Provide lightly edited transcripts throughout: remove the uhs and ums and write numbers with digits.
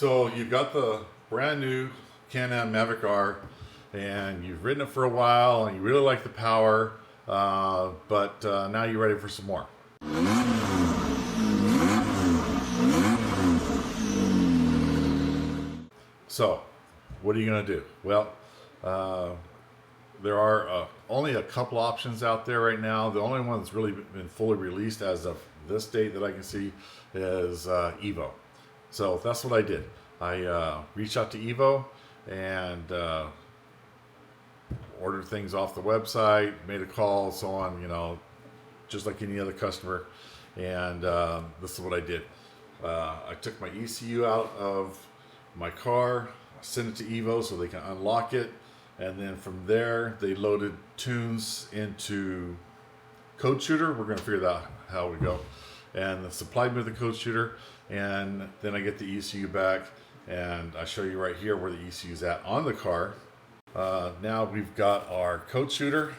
So you've got the brand new Can Am Maverick R, and you've ridden it for a while, and you really like the power, but now you're ready for some more. So, what are you going to do? Well, there are only a couple options out there right now. The only one that's really been fully released as of this date that I can see is EVO. So that's what I did. I reached out to EVO and ordered things off the website, made a call, so on, you know, just like any other customer. And this is what I did. I took my ECU out of my car, sent it to EVO so they can unlock it, and then from there they loaded tunes into Code Shooter. We're going to figure out how we go, and they supplied me with the Code Shooter, and then I get the ECU back, and I show you right here where the ECU is at on the car. Now we've got our Code Shooter,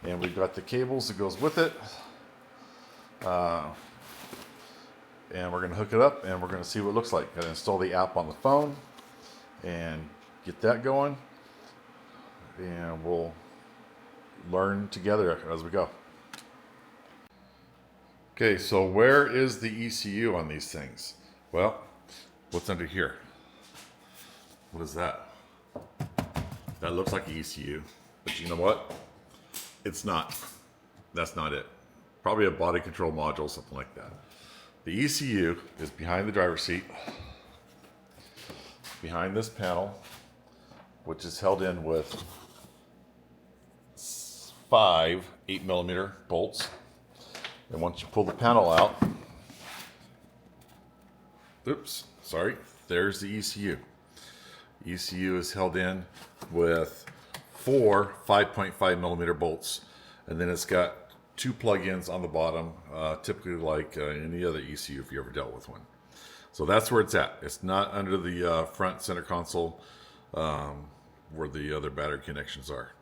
and we've got the cables that goes with it, and we're going to hook it up, and we're going to see what it looks like. I'm going to install the app on the phone and get that going, and we'll learn together as we go. Okay, so where is the ECU on these things? Well, what's under here? What is that? That looks like an ECU, but you know what? It's not. That's not it. Probably a body control module, something like that. The ECU is behind the driver's seat, behind this panel, which is held in with 5 8mm bolts. And once you pull the panel out, oops, sorry, there's the ECU. ECU is held in with 4 5.5mm bolts, and then it's got 2 plug-ins on the bottom, typically like any other ECU if you ever dealt with one. So that's where it's at. It's not under the front center console where the other battery connections are.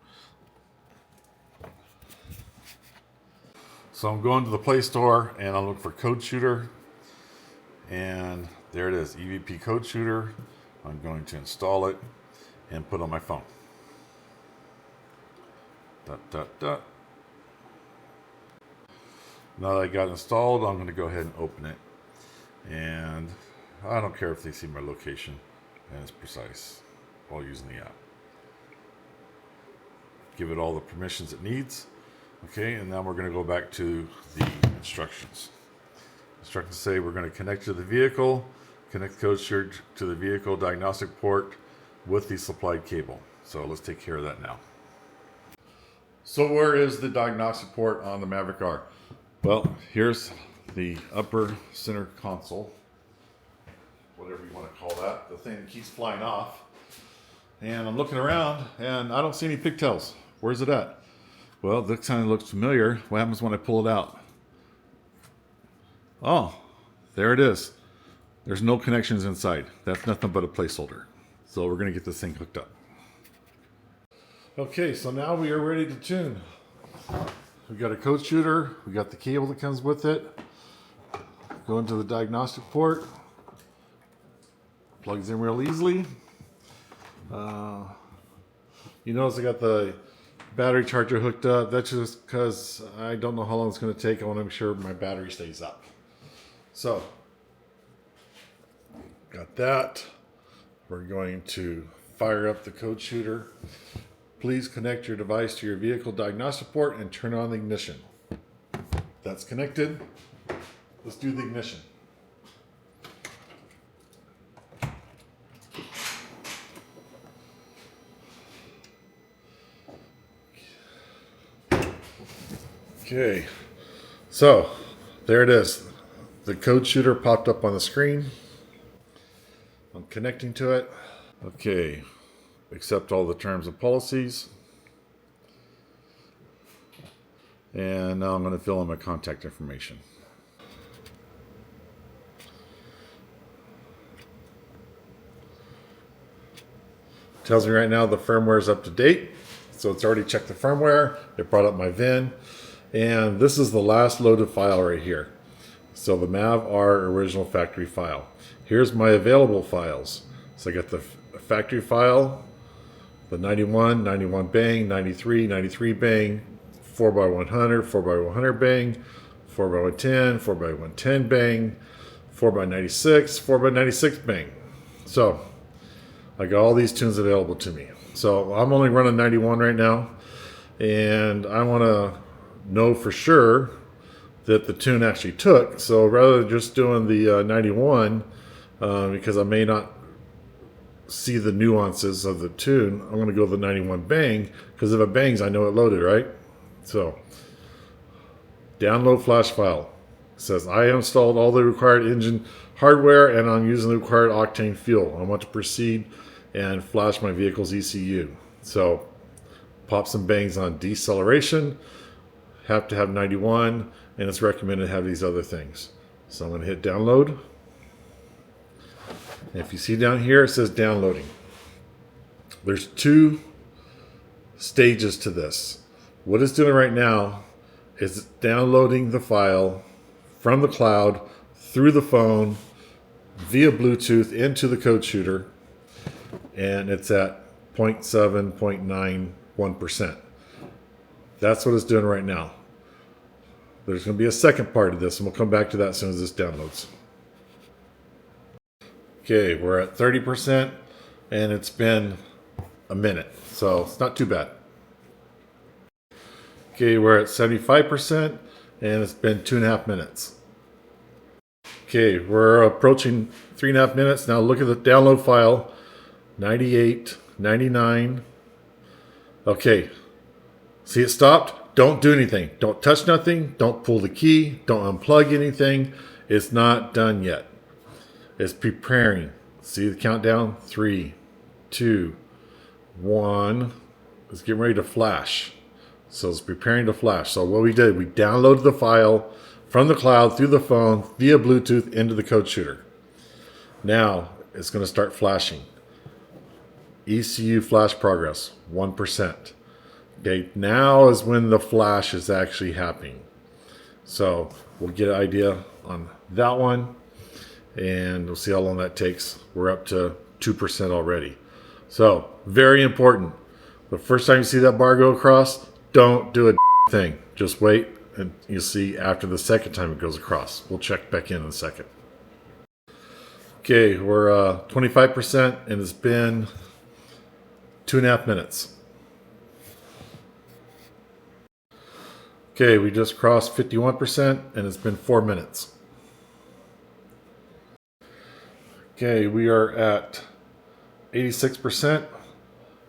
So I'm going to the Play Store and I'll look for Code Shooter, and there it is, EVP Code Shooter. I'm going to install it and put it on my phone. Now that I got it installed, I'm going to go ahead and open it, and I don't care if they see my location, and it's precise while using the app. Give it all the permissions it needs. Okay, and now we're going to go back to the instructions. Instructions say we're going to connect to the vehicle, connect the Code Shooter to the vehicle diagnostic port with the supplied cable. So let's take care of that now. So where is the diagnostic port on the Maverick R? Well, here's the upper center console, whatever you want to call that, the thing that keeps flying off. And I'm looking around and I don't see any pigtails. Where's it at? Well, this kind of looks familiar. What happens when I pull it out? Oh, there it is. There's no connections inside. That's nothing but a placeholder. So we're going to get this thing hooked up. Okay, so now we are ready to tune. We got a Code Shooter. We got the cable that comes with it. Go into the diagnostic port. Plugs in real easily. You notice I got the battery charger hooked up. That's just because I don't know how long it's going to take. I want to make sure my battery stays up. So, got that. We're going to fire up the Code Shooter. Please connect your device to your vehicle diagnostic port and turn on the ignition. That's connected. Let's do the ignition. Okay, so there it is. The Code Shooter popped up on the screen. I'm connecting to it. Okay, accept all the terms and policies. And now I'm going to fill in my contact information. Tells me right now the firmware is up to date. So it's already checked the firmware. It brought up my VIN. And this is the last loaded file right here. So the Mav R original factory file. Here's my available files. So I got the factory file, the 91, 91 bang, 93, 93 bang, 4x100, 4x100 bang, 4x110, 4x110 bang, 4x96, 4x96 bang. So I got all these tunes available to me. So I'm only running 91 right now, and I want to know for sure that the tune actually took. So rather than just doing the 91, because I may not see the nuances of the tune, I'm going to go with the 91 bang, because if it bangs, I know it loaded, right? So download flash file. It says I installed all the required engine hardware and I'm using the required octane fuel. I want to proceed and flash my vehicle's ECU. So pop some bangs on deceleration, have to have 91, and it's recommended to have these other things. So I'm going to hit download. And if you see down here, it says downloading. There's two stages to this. What it's doing right now is downloading the file from the cloud through the phone via Bluetooth into the code shooter, and it's at 0.7, 0.91%. That's what it's doing right now. There's going to be a second part of this, and we'll come back to that as soon as this downloads. Okay, we're at 30%, and it's been a minute, so it's not too bad. Okay, we're at 75%, and it's been 2.5 minutes. Okay, we're approaching 3.5 minutes. Now look at the download file, 98, 99. Okay, see it stopped? Don't do anything. Don't touch nothing. Don't pull the key. Don't unplug anything. It's not done yet. It's preparing. See the countdown? 3, 2, 1. It's getting ready to flash. So it's preparing to flash. So what we did, we downloaded the file from the cloud through the phone via Bluetooth into the code shooter. Now it's going to start flashing. ECU flash progress, 1%. Okay, now is when the flash is actually happening. So we'll get an idea on that one, and we'll see how long that takes. We're up to 2% already. So very important. The first time you see that bar go across, don't do a thing. Just wait, and you'll see after the second time it goes across. We'll check back in a second. Okay, we're 25%, and it's been 2.5 minutes. Okay, we just crossed 51%, and it's been 4 minutes. Okay, we are at 86%,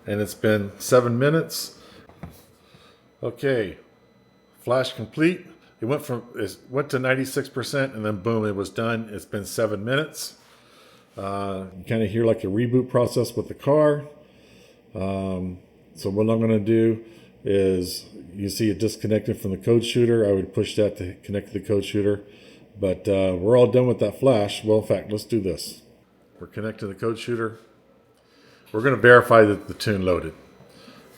and it's been 7 minutes. Okay, flash complete. It went to 96%, and then boom, it was done. It's been 7 minutes. You kind of hear like a reboot process with the car. So what I'm going to do is, you see it disconnected from the code shooter. I would push that to connect to the code shooter. But we're all done with that flash. Well, in fact, let's do this. We're connected to the code shooter. We're going to verify that the tune loaded.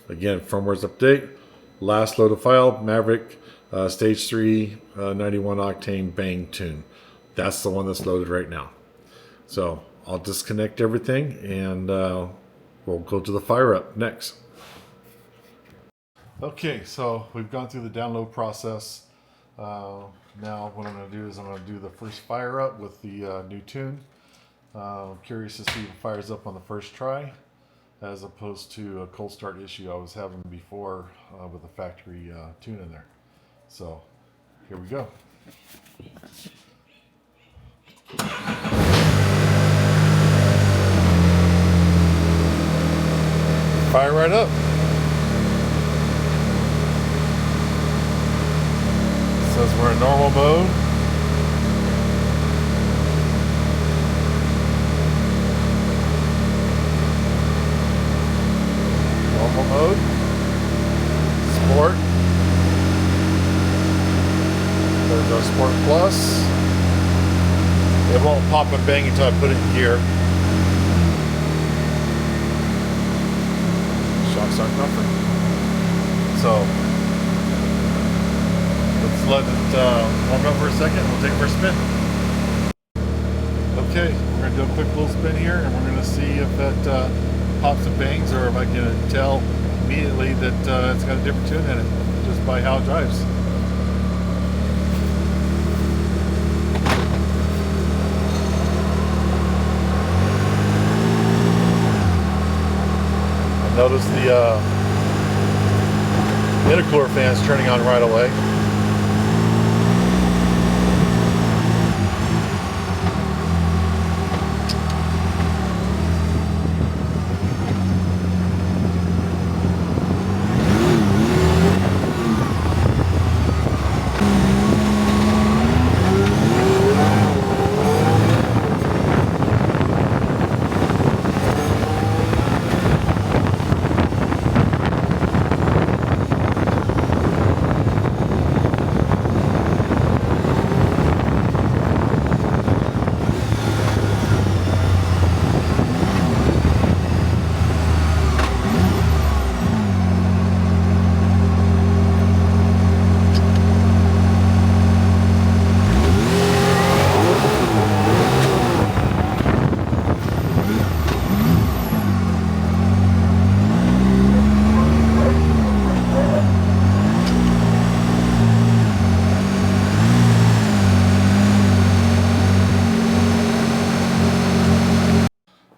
Again, firmware's update. Last loaded file, Maverick Stage 3 91 octane bang tune. That's the one that's loaded right now. So I'll disconnect everything, and we'll go to the fire up next. Okay, so we've gone through the download process. Now what I'm going to do is I'm going to do the first fire up with the new tune. I'm curious to see if it fires up on the first try, as opposed to a cold start issue I was having before with the factory tune in there. So here we go. Fire right up. It says we're in normal mode. Normal mode. Sport. There's our Sport Plus. It won't pop and bang until I put it in gear. Shocks aren't comfort. So let's Just let it warm up for a second. We'll take it for a spin. Okay, we're going to do a quick little spin here, and we're going to see if that pops and bangs, or if I can tell immediately that it's got a different tune in it just by how it drives. Notice the intercooler fans turning on right away.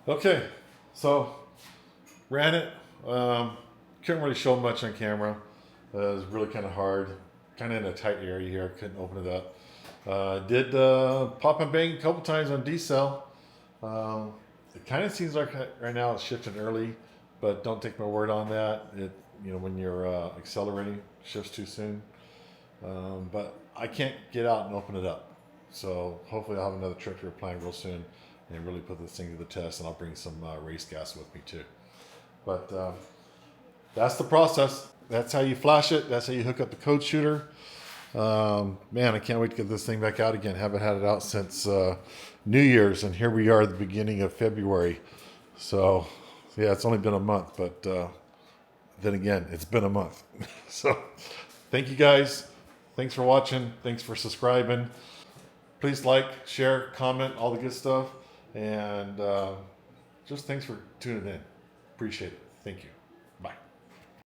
Okay, so ran it. Couldn't really show much on camera. It was really kind of hard, kind of in a tight area here. Couldn't open it up. Did pop and bang a couple times on D-cell. It kind of seems like right now it's shifting early, but don't take my word on that. When you're accelerating, shifts too soon. But I can't get out and open it up. So hopefully I'll have another trip here planned real soon and really put this thing to the test, and I'll bring some race gas with me too. But that's the process. That's how you flash it. That's how you hook up the code shooter. Man, I can't wait to get this thing back out again. Haven't had it out since New Year's, and here we are at the beginning of February. So yeah, it's only been a month, but then again, it's been a month. So thank you guys. Thanks for watching. Thanks for subscribing. Please like, share, comment, all the good stuff. And just thanks for tuning in. Appreciate it. Thank you.